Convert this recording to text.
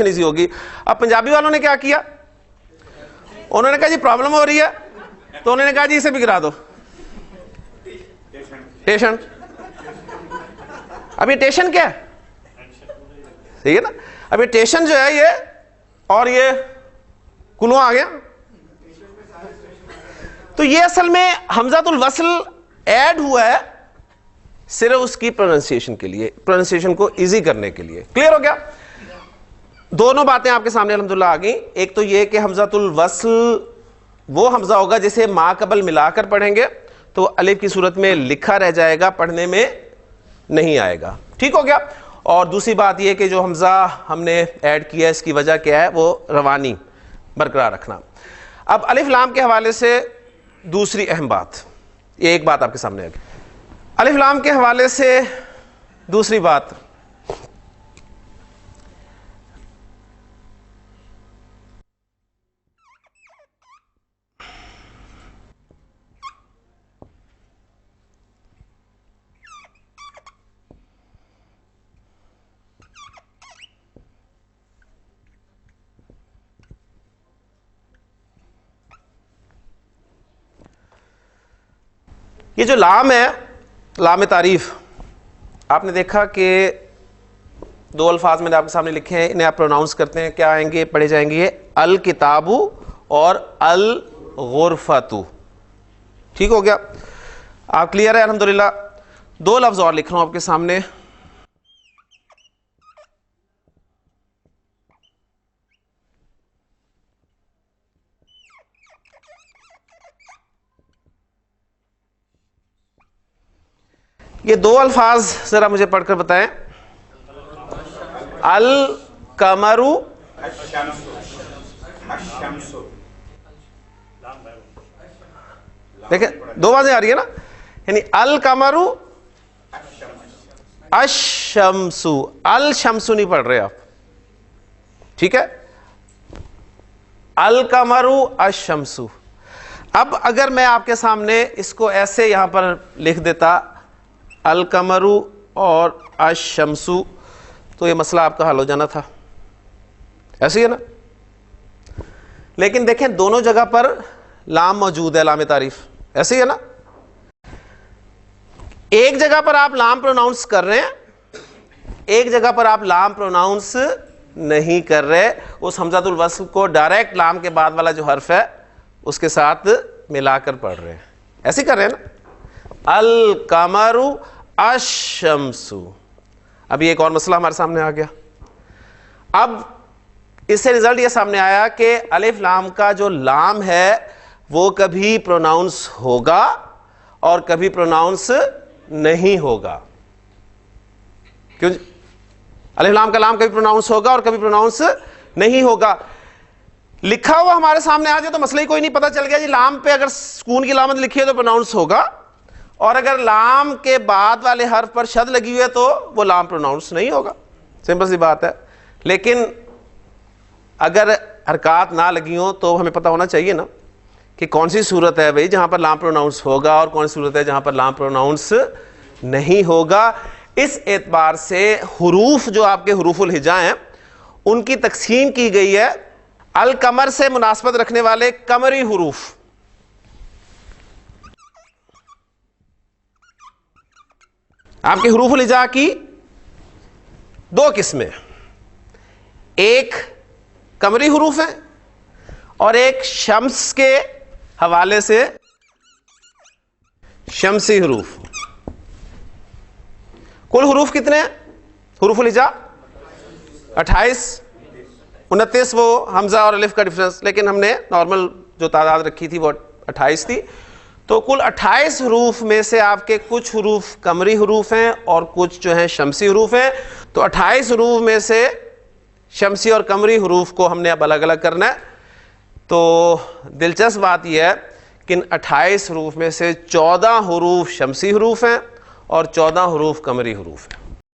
Easy ہوگی. اب پنجابی والوں نے کیا کیا, انہوں نے کہا جی پرابلم ہو رہی ہے, تو انہوں نے کہا جی اسے بھی گرا دو ٹیشن. اب یہ ٹیشن کیا ہے, صحیح ہے نا. اب یہ ٹیشن جو ہے یہ اور یہ کلو آ گیا, تو یہ اصل میں حمزۃ الوصل ایڈ ہوا ہے صرف اس کی پروننسیشن کے لیے, پروننسیشن کو ایزی کرنے کے لیے. کلیئر ہو گیا؟ دونوں باتیں آپ کے سامنے الحمدللہ آ گئیں. ایک تو یہ کہ حمزۃ الوصل وہ حمزہ ہوگا جسے ما قبل ملا کر پڑھیں گے تو الف کی صورت میں لکھا رہ جائے گا, پڑھنے میں نہیں آئے گا. ٹھیک ہو گیا؟ اور دوسری بات یہ کہ جو حمزہ ہم نے ایڈ کیا ہے اس کی وجہ کیا ہے, وہ روانی برقرار رکھنا. اب الف لام کے حوالے سے دوسری اہم بات, یہ ایک بات آپ کے سامنے آ گئی. الف لام کے حوالے سے دوسری بات, یہ جو لام ہے, لام تعریف, آپ نے دیکھا کہ دو الفاظ میں نے آپ کے سامنے لکھے ہیں, انہیں آپ پروناؤنس کرتے ہیں, کیا آئیں گے, پڑھے جائیں گے, الکتاب اور الغرفۃ. ٹھیک ہو گیا؟ آپ کلیئر ہے الحمدللہ. دو لفظ اور لکھ رہا ہوں آپ کے سامنے, یہ دو الفاظ ذرا مجھے پڑھ کر بتائیں. القمر, دیکھیں دو باتیں آ رہی ہے نا, یعنی القمر الشمس, الشمس نہیں پڑھ رہے آپ, ٹھیک ہے, القمر الشمس. اب اگر میں آپ کے سامنے اس کو ایسے یہاں پر لکھ دیتا القمر اور الشمس, تو یہ مسئلہ آپ کا حل ہو جانا تھا, ایسے ہی ہے نا. لیکن دیکھیں دونوں جگہ پر لام موجود ہے, لام تعریف, ایسے ہی ہے نا. ایک جگہ پر آپ لام پروناؤنس کر رہے ہیں, ایک جگہ پر آپ لام پروناؤنس نہیں کر رہے, اس حمزۃ الوصل کو ڈائریکٹ لام کے بعد والا جو حرف ہے اس کے ساتھ ملا کر پڑھ رہے ہیں, ایسے ہی کر رہے ہیں نا. القمر الشمس. اب یہ ایک اور مسئلہ ہمارے سامنے آ گیا. اب اس سے رزلٹ یہ سامنے آیا کہ الف لام کا جو لام ہے وہ کبھی پروناؤنس ہوگا اور کبھی پروناؤنس نہیں ہوگا. کیوں؟ الف لام کا لام کبھی پروناؤنس ہوگا اور کبھی پروناؤنس نہیں ہوگا. لکھا ہوا ہمارے سامنے آ جائے تو مسئلہ ہی کوئی نہیں, پتہ چل گیا جی لام پہ اگر سکون کی علامت لکھی ہے تو پروناؤنس ہوگا, اور اگر لام کے بعد والے حرف پر شد لگی ہوئی ہے تو وہ لام پروناؤنس نہیں ہوگا. سمپل سی بات ہے. لیکن اگر حرکات نہ لگی ہوں تو ہمیں پتہ ہونا چاہیے نا کہ کون سی صورت ہے بھئی جہاں پر لام پروناؤنس ہوگا اور کون سی صورت ہے جہاں پر لام پروناؤنس نہیں ہوگا. اس اعتبار سے حروف جو آپ کے حروف الہجا ہیں ان کی تقسیم کی گئی ہے القمر سے مناسبت رکھنے والے قمری حروف. آپ کے حروف الہجا کی دو قسمیں, ایک قمری حروف ہیں اور ایک شمس کے حوالے سے شمسی حروف. کل حروف کتنے ہیں حروف الہجا؟ 28, 29 وہ حمزہ اور الف کا ڈفرنس, لیکن ہم نے نارمل جو تعداد رکھی تھی وہ 28 تھی. تو کل 28 حروف میں سے آپ کے کچھ حروف قمری حروف ہیں اور کچھ جو ہیں شمسی حروف ہیں. تو 28 حروف میں سے شمسی اور قمری حروف کو ہم نے اب الگ الگ کرنا ہے. تو دلچسپ بات یہ ہے کہ ان 28 حروف میں سے 14 حروف شمسی حروف ہیں اور 14 حروف قمری حروف ہیں.